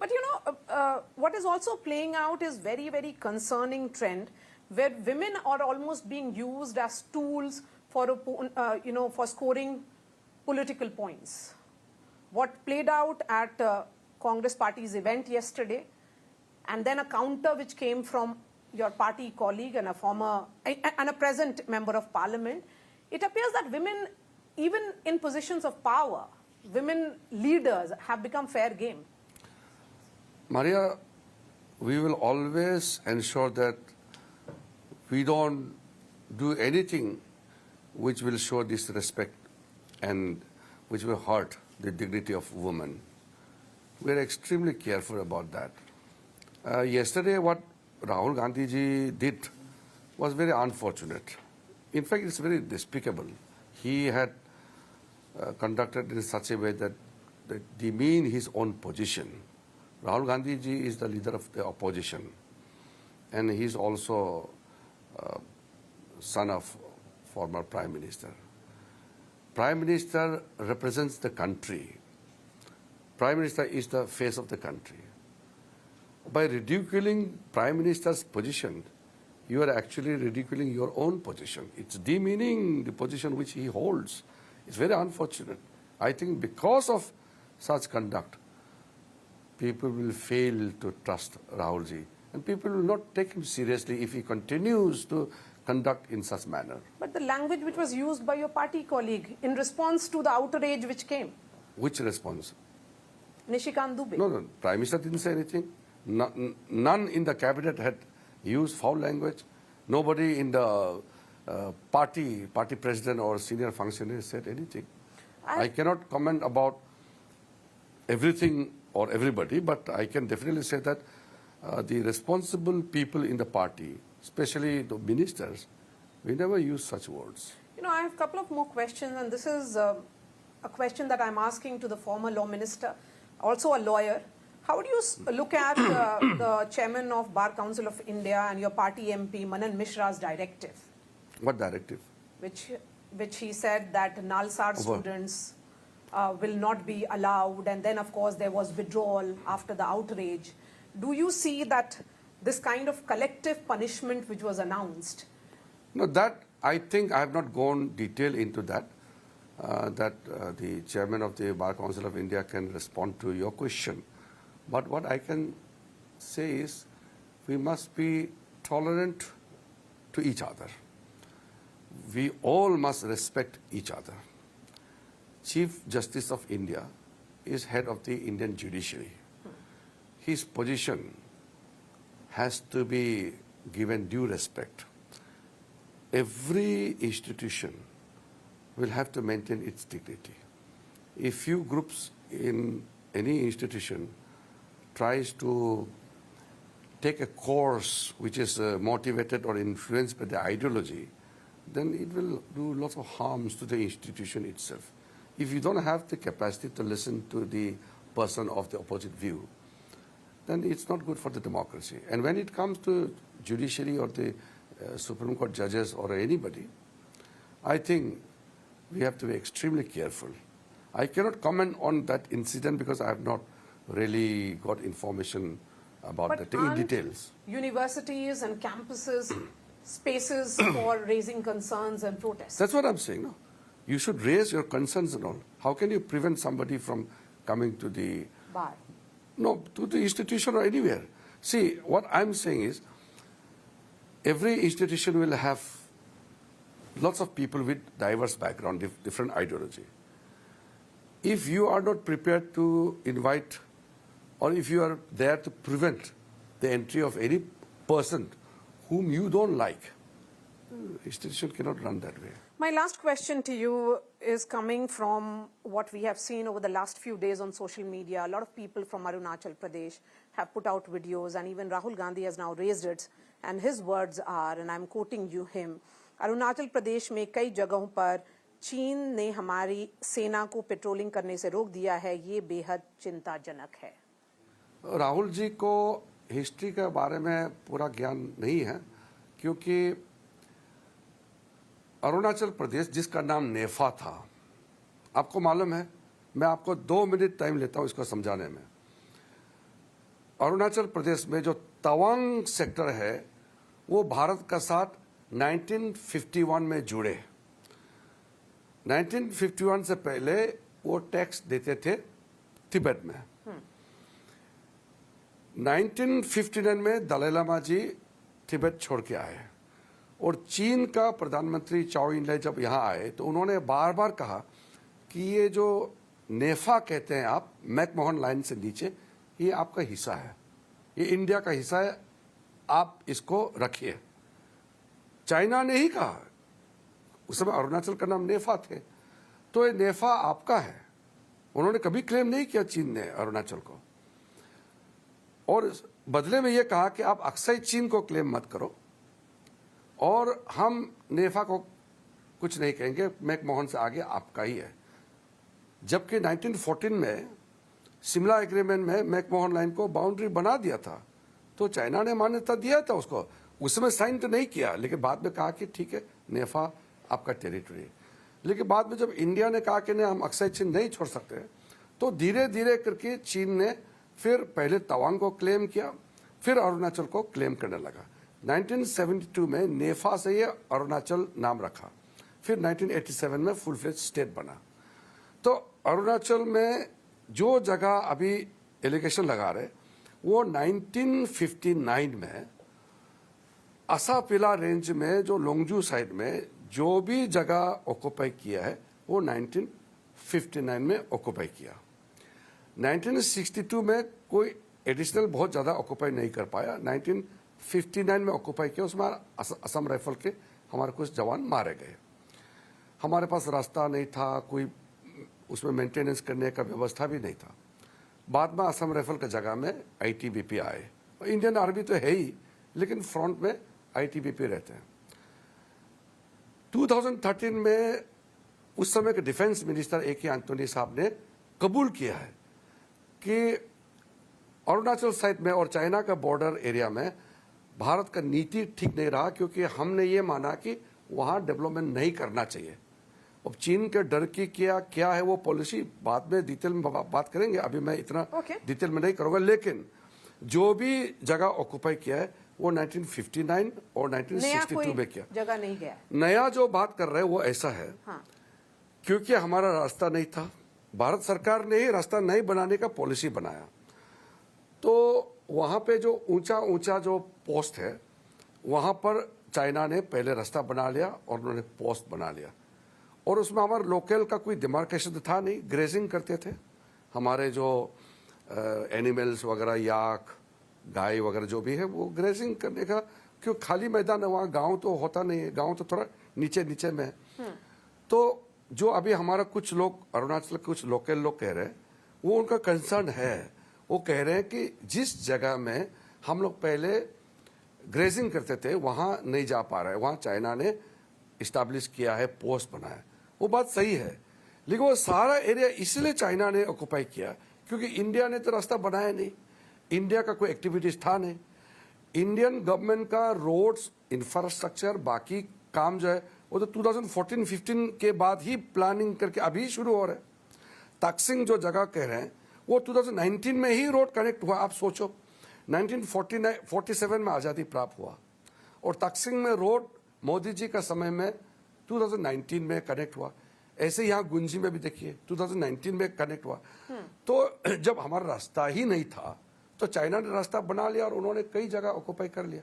But you know, what is also playing out is very, very concerning trend where women are almost being used as tools for, for scoring political points. What played out at Congress Party's event yesterday, and then a counter which came from your party colleague and a present member of parliament, it appears that women, even in positions of power, women leaders have become fair game. Maria, we will always ensure that we don't do anything which will show disrespect and which will hurt the dignity of women. We are extremely careful about that. Yesterday, what Rahul Gandhi ji did was very unfortunate. In fact, it's very despicable. He had conducted in such a way that demeaned his own position. Rahul Gandhi ji is the leader of the opposition, and he is also son of former Prime Minister. Prime Minister represents the country. Prime Minister is the face of the country. By ridiculing Prime Minister's position, you are actually ridiculing your own position. It's demeaning the position which he holds. It's very unfortunate. I think because of such conduct, people will fail to trust Rahulji, and people will not take him seriously if he continues to conduct in such manner. But the language which was used by your party colleague in response to the outrage which came. Which response? Nishikant Dubey. No, Prime Minister didn't say anything. None in the cabinet had used foul language. Nobody in the party president or senior functionary said anything. I cannot comment about everything or everybody, but I can definitely say that the responsible people in the party, especially the ministers, we never use such words. You know, I have a couple of more questions, and this is a question that I'm asking to the former law minister, also a lawyer. How do you look at the chairman of Bar Council of India and your party MP, Manan Mishra's directive? What directive? Which he said that Nalsar students will not be allowed, and then of course there was withdrawal after the outrage. Do you see that this kind of collective punishment which was announced? No, that I think I have not gone detail into that. The chairman of the Bar Council of India can respond to your question. But what I can say is we must be tolerant to each other. We all must respect each other. Chief Justice of India is head of the Indian judiciary. His position has to be given due respect. Every institution will have to maintain its dignity. If few groups in any institution tries to take a course which is motivated or influenced by the ideology, then it will do lots of harms to the institution itself. If you don't have the capacity to listen to the person of the opposite view, then it's not good for the democracy. And when it comes to judiciary or the Supreme Court judges or anybody, I think we have to be extremely careful. I cannot comment on that incident because I have not really got information about that in details. Universities and campuses spaces for raising concerns and protests? That's what I'm saying. No? You should raise your concerns and all. How can you prevent somebody from coming to the bar? No, to the institution or anywhere. See, what I'm saying is every institution will have lots of people with diverse background, different ideology. If you are not prepared to invite or if you are there to prevent the entry of any person whom you don't like, institution cannot run that way. My last question to you is coming from what we have seen over the last few days on social media. A lot of people from Arunachal Pradesh have put out videos, and even Rahul Gandhi has now raised it, and his words are, and I'm quoting him, Arunachal Pradesh में कई जगहों पर चीन ने हमारी सेना को patrolling करने से रोक दिया है, ये बेहद चिंताजनक है। राहुल जी को हिस्ट्री के बारे में पूरा ज्ञान नहीं है, क्योंकि अरुणाचल प्रदेश जिसका नाम नेफा था, आपको मालूम है, मैं आपको 2 मिनट टाइम लेता हूं इसको समझाने में। अरुणाचल प्रदेश में जो तवांग सेक्टर है वो भारत का साथ 1951 में जुड़े। 1951 से पहले वो टैक्स देते थे तिब्बत में। 1959 में दलाई लामा जी तिब्बत छोड़ के आए और चीन का प्रधानमंत्री चाओ इनले जब यहाँ आए तो उन्होंने बार बार कहा कि ये जो नेफा कहते हैं आप, मैकमोहन लाइन से नीचे, ये आपका हिस्सा है, ये इंडिया का हिस्सा है, आप इसको रखिए। चाइना ने ही कहा, उस समय अरुणाचल का नाम नेफा थे, तो ये नेफा आपका है। उन्होंने कभी क्लेम नहीं किया चीन ने अरुणाचल को, और बदले में ये कहा कि आप अक्सई चीन को क्लेम मत करो और हम नेफा को कुछ नहीं कहेंगे, मैकमोहन से आगे आपका ही है। जबकि 1914 में शिमला एग्रीमेंट में मैकमोहन लाइन को बाउंड्री बना दिया था, तो चाइना ने मान्यता दिया था उसको, उसमें साइन तो नहीं किया, लेकिन बाद में कहा कि ठीक है नेफा आपका टेरिटरी है। लेकिन बाद में जब इंडिया ने कहा कि नहीं हम अक्सई चीन नहीं छोड़ सकते, तो धीरे धीरे करके चीन ने फिर पहले तवांग को क्लेम किया, फिर अरुणाचल को क्लेम करने लगा। 1972 में नेफा से ये अरुणाचल नाम रखा, फिर 1987 में फुल फ्लेज स्टेट बना। तो अरुणाचल में जो जगह अभी एलिगेशन लगा रहे वो 1959 में असापिला रेंज में जो लोंगजू साइड में जो भी जगह ऑक्युपाई किया है वो 1959 में ऑक्युपाई किया। 1962 में कोई एडिशनल बहुत ज़्यादा ऑक्युपाई नहीं कर पाया, 1959 में ऑक्युपाई किया, उसमें असम राइफल के हमारे कुछ जवान मारे गए। हमारे पास रास्ता नहीं था, कोई उसमें मेंटेनेंस करने का व्यवस्था भी नहीं था। बाद में असम राइफल की जगह में आईटीबीपी आए, इंडियन आर्मी तो है ही, लेकिन फ्रंट में आईटीबीपी रहते हैं। 2013 में उस समय के डिफेंस मिनिस्टर ए.के. एंटोनी साहब ने कबूल किया है कि अरुणाचल साइड में और चाइना का बॉर्डर एरिया में भारत का नीति ठीक नहीं रहा, क्योंकि हमने ये माना कि वहाँ डेवलपमेंट नहीं करना चाहिए। अब चीन के डर की क्या है वो पॉलिसी बाद में डिटेल में बात करेंगे, अभी मैं इतना डिटेल में नहीं करूँगा। लेकिन जो भी जगह ऑक्युपाई किया है वो 1959 और 1962 में किया, जगह नहीं गया। नया जो बात कर रहे हैं वो ऐसा है, हाँ। क्योंकि हमारा रास्ता नहीं था, भारत सरकार ने ही रास्ता नहीं बनाने का पॉलिसी बनाया, तो वहाँ पे जो ऊंचा ऊंचा जो पोस्ट है वहाँ पर चाइना ने पहले रास्ता बना लिया और उन्होंने पोस्ट बना लिया, और उसमें हमारे लोकल का कोई डिमार्केशन तो था नहीं, ग्रेजिंग करते थे हमारे जो एनिमल्स वगैरह, याक, गाय वगैरह जो भी है वो ग्रेजिंग करने का, क्यों खाली मैदान है वहाँ, गांव तो होता नहीं है, गांव तो थोड़ा नीचे नीचे में है। तो जो अभी हमारा कुछ लोग अरुणाचल कुछ लोकल लोग कह रहे हैं वो उनका कंसर्न है, वो कह रहे हैं कि जिस जगह में हम लोग पहले ग्रेजिंग करते थे वहाँ नहीं जा पा रहे, वहाँ चाइना ने इस्टेब्लिश किया है, पोस्ट बनाया, वो बात सही है, लेकिन वो सारा एरिया इसलिए चाइना ने ऑक्युपाई किया क्योंकि इंडिया ने तो रास्ता बनाया नहीं, इंडिया का कोई एक्टिविटीज था नहीं। इंडियन गवर्नमेंट का रोड्स, इंफ्रास्ट्रक्चर, बाकी काम जो है वो तो 2014-15 के बाद ही प्लानिंग करके अभी शुरू हो रहे हैं। तक्सिंग जो जगह कह रहे हैं वो 2019 में ही रोड कनेक्ट हुआ। आप सोचो 1947 में आज़ादी प्राप्त हुआ और तक्सिंग में रोड मोदी जी का समय में 2019 में कनेक्ट हुआ। ऐसे यहाँ गुंजी में भी देखिए 2019 में कनेक्ट हुआ। तो जब हमारा रास्ता ही नहीं था तो चाइना ने रास्ता बना लिया और उन्होंने कई जगह ऑक्युपाई कर लिया।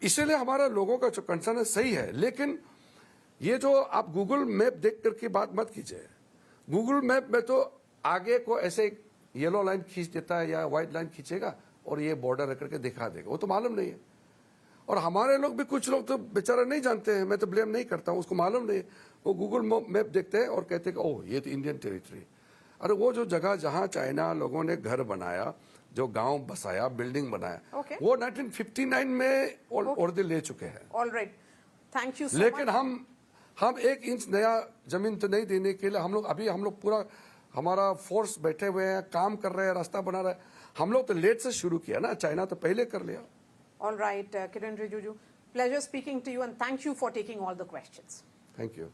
इसलिए हमारा लोगों का जो कंसर्न है सही है, लेकिन ये जो आप गूगल मैप देख करके बात मत कीजिए। गूगल मैप में तो आगे को ऐसे येलो लाइन खींच देता है या व्हाइट लाइन खींचेगा और ये बॉर्डर रख करके दिखा देगा, वो तो मालूम नहीं है। और हमारे लोग भी, कुछ लोग तो बेचारा नहीं जानते हैं, मैं तो ब्लेम नहीं करता हूँ, उसको मालूम नहीं है, वो गूगल मैप देखते हैं और कहते हैं कि ओह ये तो इंडियन टेरिटरी। अरे वो जो जगह जहाँ चाइना लोगों ने घर बनाया, जो गांव बसाया, बिल्डिंग बनाया, वो 1959 में ऑलरेडी ले चुके हैं। Alright, thank you. लेकिन हम 1 इंच नया जमीन तो नहीं देने के लिए हम लोग पूरा हमारा फोर्स बैठे हुए हैं, काम कर रहे हैं, रास्ता बना रहे हैं। हम लोग तो लेट से शुरू किया ना, चाइना तो पहले कर लिया। All right, Kiren Rijiju, pleasure speaking to you and thank you for taking all the questions. Thank you.